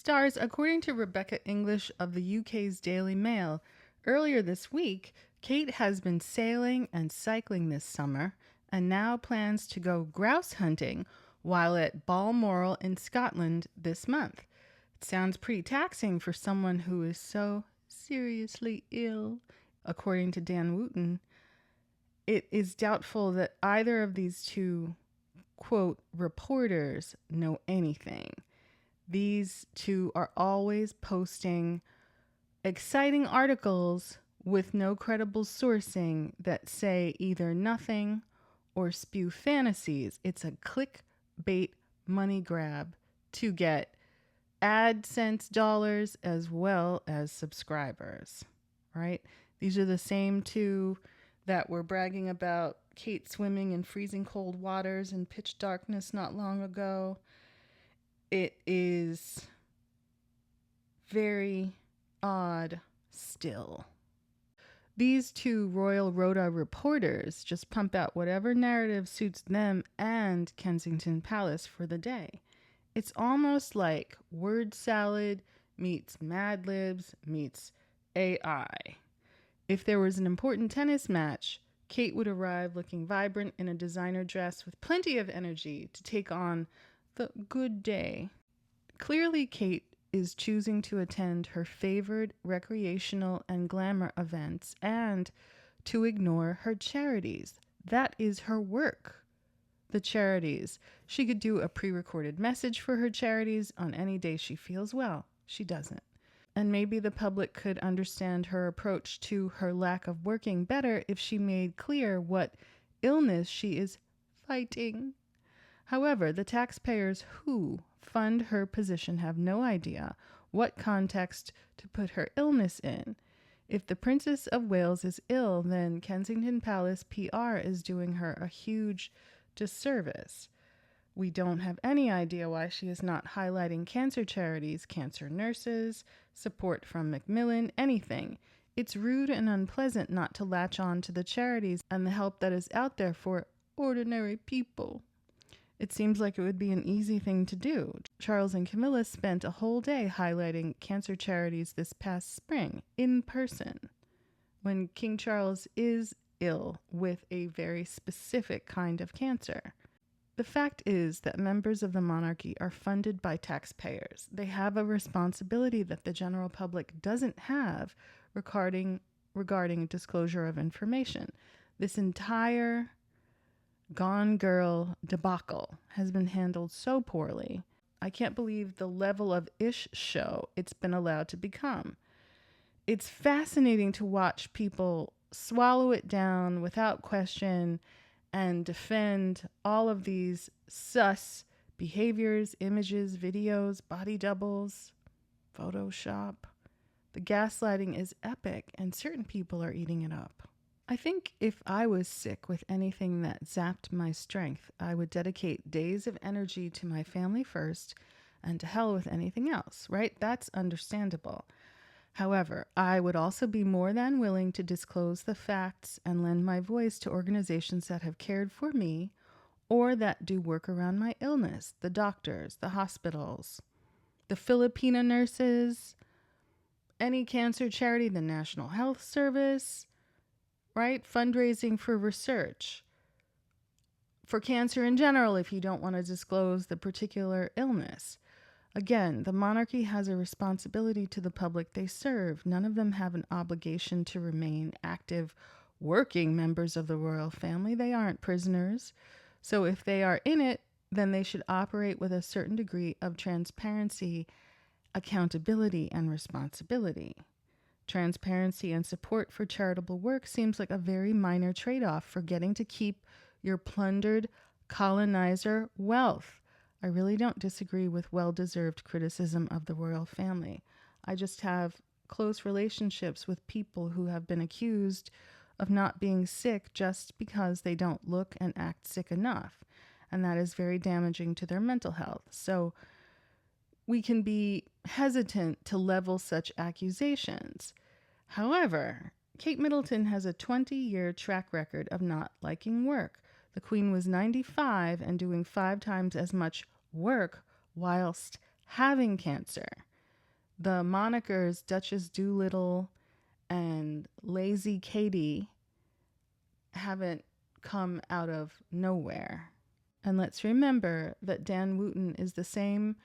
Stars, according to Rebecca English of the UK's Daily Mail, earlier this week, Kate has been sailing and cycling this summer and now plans to go grouse hunting while at Balmoral in Scotland this month. It sounds pretty taxing for someone who is so seriously ill, according to Dan Wooten. It is doubtful that either of these two, quote, reporters know anything. These two are always posting exciting articles with no credible sourcing that say either nothing or spew fantasies. It's a clickbait money grab to get AdSense dollars as well as subscribers, right? These are the same two that were bragging about Kate swimming in freezing cold waters in pitch darkness not long ago. It is very odd still. These two Royal Rota reporters just pump out whatever narrative suits them and Kensington Palace for the day. It's almost like word salad meets Mad Libs meets AI. If there was an important tennis match, Kate would arrive looking vibrant in a designer dress with plenty of energy to take on the good day. Clearly, Kate is choosing to attend her favored recreational and glamour events and to ignore her charities. That is her work. The charities. She could do a pre-recorded message for her charities on any day she feels well. She doesn't. And maybe the public could understand her approach to her lack of working better if she made clear what illness she is fighting. However, the taxpayers who fund her position have no idea what context to put her illness in. If the Princess of Wales is ill, then Kensington Palace PR is doing her a huge disservice. We don't have any idea why she is not highlighting cancer charities, cancer nurses, support from Macmillan, anything. It's rude and unpleasant not to latch on to the charities and the help that is out there for ordinary people. It seems like it would be an easy thing to do. Charles and Camilla spent a whole day highlighting cancer charities this past spring, in person, when King Charles is ill with a very specific kind of cancer. The fact is that members of the monarchy are funded by taxpayers. They have a responsibility that the general public doesn't have regarding disclosure of information. This entire Gone Girl debacle has been handled so poorly. I can't believe the level of ish show it's been allowed to become. It's fascinating to watch people swallow it down without question and defend all of these sus behaviors, images, videos, body doubles, Photoshop. The gaslighting is epic, and certain people are eating it up. I think if I was sick with anything that zapped my strength, I would dedicate days of energy to my family first and to hell with anything else, right? That's understandable. However, I would also be more than willing to disclose the facts and lend my voice to organizations that have cared for me or that do work around my illness, the doctors, the hospitals, the Filipina nurses, any cancer charity, the National Health Service, right? Fundraising for research, for cancer in general if you don't want to disclose the particular illness. Again, the monarchy has a responsibility to the public they serve. None of them have an obligation to remain active, working members of the royal family. They aren't prisoners. So if they are in it, then they should operate with a certain degree of transparency, accountability, and responsibility. Transparency and support for charitable work seems like a very minor trade-off for getting to keep your plundered colonizer wealth. I really don't disagree with well-deserved criticism of the royal family. I just have close relationships with people who have been accused of not being sick just because they don't look and act sick enough, and that is very damaging to their mental health. So we can be hesitant to level such accusations. However, Kate Middleton has a 20-year track record of not liking work. The Queen was 95 and doing 5 times as much work whilst having cancer. The monikers Duchess Doolittle and Lazy Katie haven't come out of nowhere. And let's remember that Dan Wooten is the same,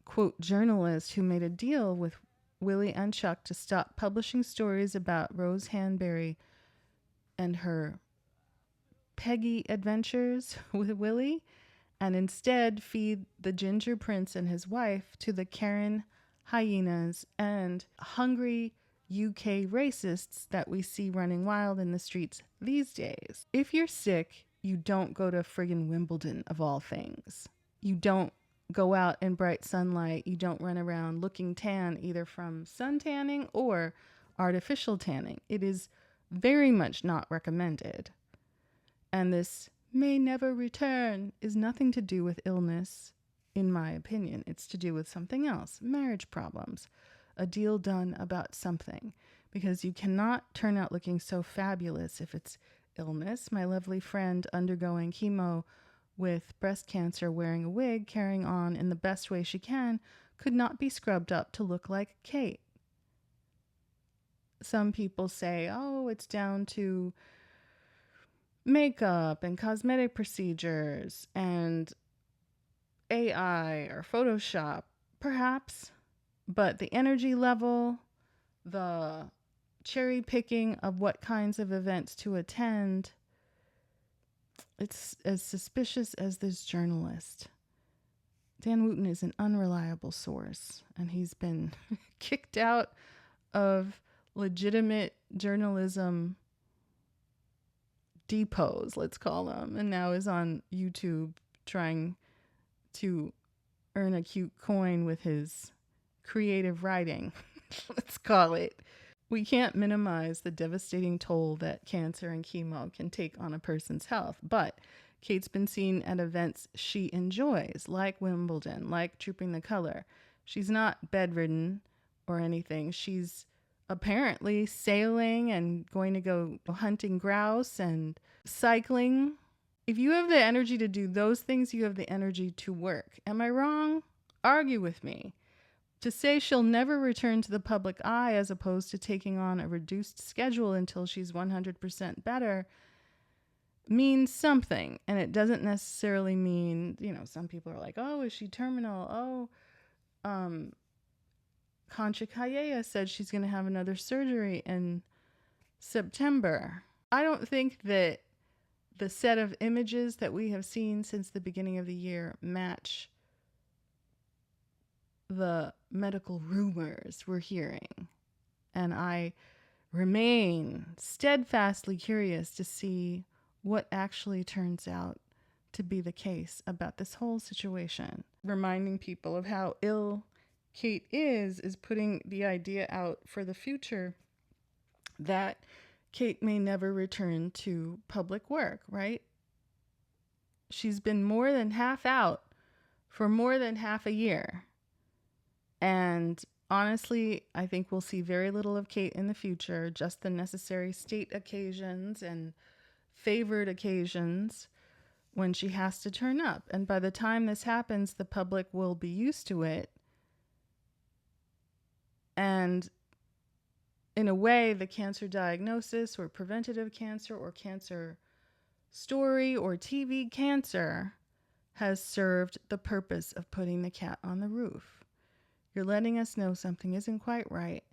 quote, journalist who made a deal with Willie and Chuck to stop publishing stories about Rose Hanbury and her Peggy adventures with Willie, and instead feed the Ginger Prince and his wife to the Karen hyenas and hungry UK racists that we see running wild in the streets these days. If you're sick, you don't go to friggin' Wimbledon, of all things. You don't go out in bright sunlight. You don't run around looking tan, either from sun tanning or artificial tanning. It is very much not recommended. And this may never return is nothing to do with illness, in my opinion. It's to do with something else, marriage problems, a deal done about something, because you cannot turn out looking so fabulous if it's illness. My lovely friend undergoing chemo with breast cancer, wearing a wig, carrying on in the best way she can, could not be scrubbed up to look like Kate. Some people say, oh, it's down to makeup and cosmetic procedures and AI or Photoshop, perhaps, but the energy level, the cherry picking of what kinds of events to attend, it's as suspicious as this journalist. Dan Wooten is an unreliable source, and he's been kicked out of legitimate journalism depots, let's call them, and now is on YouTube trying to earn a cute coin with his creative writing, let's call it. We can't minimize the devastating toll that cancer and chemo can take on a person's health, but Kate's been seen at events she enjoys, like Wimbledon, like Trooping the Color. She's not bedridden or anything. She's apparently sailing and going to go hunting grouse and cycling. If you have the energy to do those things, you have the energy to work. Am I wrong? Argue with me. To say she'll never return to the public eye as opposed to taking on a reduced schedule until she's 100% better means something. And it doesn't necessarily mean, some people are like, oh, is she terminal? Oh, Concha Calleja said she's going to have another surgery in September. I don't think that the set of images that we have seen since the beginning of the year match the medical rumors we're hearing. And I remain steadfastly curious to see what actually turns out to be the case about this whole situation. Reminding people of how ill Kate is putting the idea out for the future that Kate may never return to public work, right? She's been more than half out for more than half a year. And honestly, I think we'll see very little of Kate in the future, just the necessary state occasions and favored occasions when she has to turn up. And by the time this happens, the public will be used to it. And in a way, the cancer diagnosis or preventative cancer or cancer story or TV cancer has served the purpose of putting the cat on the roof. You're letting us know something isn't quite right,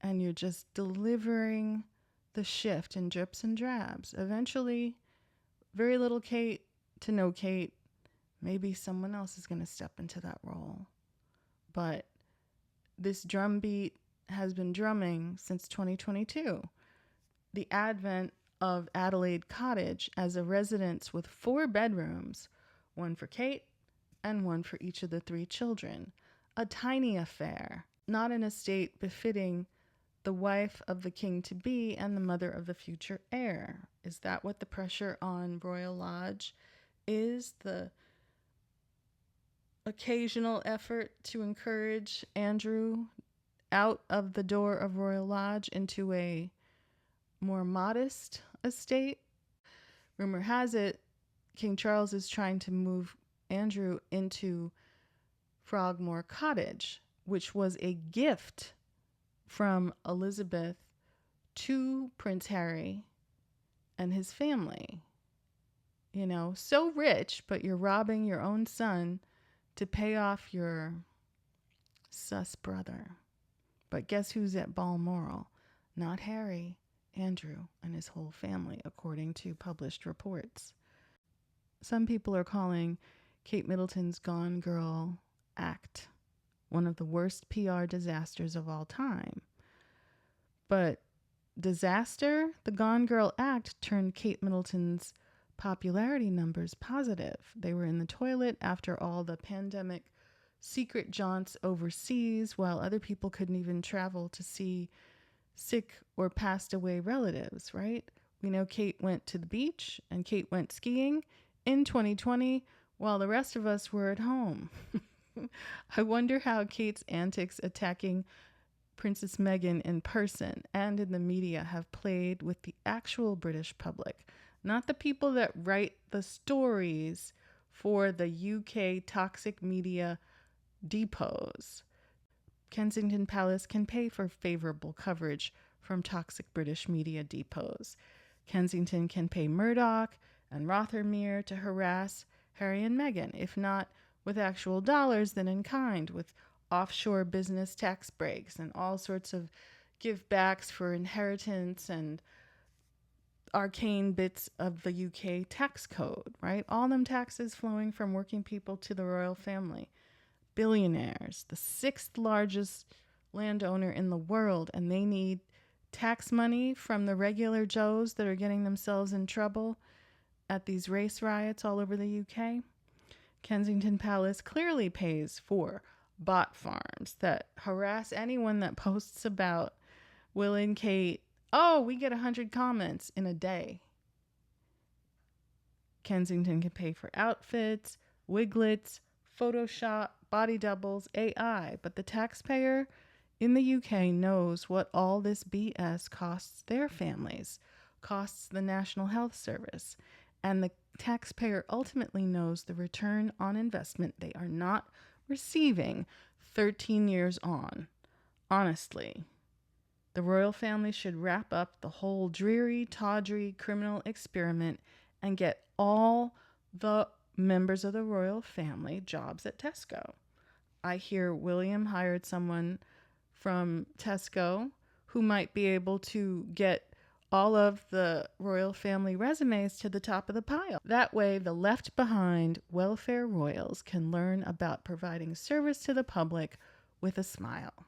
and you're just delivering the shift in drips and drabs. Eventually, very little Kate to no Kate, maybe someone else is going to step into that role. But this drumbeat has been drumming since 2022. The advent of Adelaide Cottage as a residence with 4 bedrooms, one for Kate and one for each of the 3 children. A tiny affair, not an estate befitting the wife of the king-to-be and the mother of the future heir. Is that what the pressure on Royal Lodge is? The occasional effort to encourage Andrew out of the door of Royal Lodge into a more modest estate? Rumor has it King Charles is trying to move Andrew into Frogmore Cottage, which was a gift from Elizabeth to Prince Harry and his family. You know, so rich, but you're robbing your own son to pay off your sus brother. But guess who's at Balmoral? Not Harry, Andrew, and his whole family, according to published reports. Some people are calling Kate Middleton's Gone Girl act one of the worst PR disasters of all time. But disaster, the Gone Girl act turned Kate Middleton's popularity numbers positive. They were in the toilet after all the pandemic secret jaunts overseas, while other people couldn't even travel to see sick or passed away relatives, right? We know Kate went to the beach and Kate went skiing in 2020 while the rest of us were at home. I wonder how Kate's antics attacking Princess Meghan in person and in the media have played with the actual British public, not the people that write the stories for the UK toxic media depots. Kensington Palace can pay for favorable coverage from toxic British media depots. Kensington can pay Murdoch and Rothermere to harass Harry and Meghan, if not with actual dollars, then in kind, with offshore business tax breaks and all sorts of give backs for inheritance and arcane bits of the UK tax code, right? All them taxes flowing from working people to the royal family. Billionaires, the 6th largest landowner in the world, and they need tax money from the regular Joes that are getting themselves in trouble at these race riots all over the UK. Kensington Palace clearly pays for bot farms that harass anyone that posts about Will and Kate. Oh, we get 100 comments in a day. Kensington can pay for outfits, wiglets, Photoshop, body doubles, AI, but the taxpayer in the UK knows what all this BS costs their families, costs the National Health Service, and the taxpayer ultimately knows the return on investment they are not receiving 13 years on. Honestly, the royal family should wrap up the whole dreary, tawdry criminal experiment and get all the members of the royal family jobs at Tesco. I hear William hired someone from Tesco who might be able to get all of the royal family resumes to the top of the pile. That way, the left behind welfare royals can learn about providing service to the public with a smile.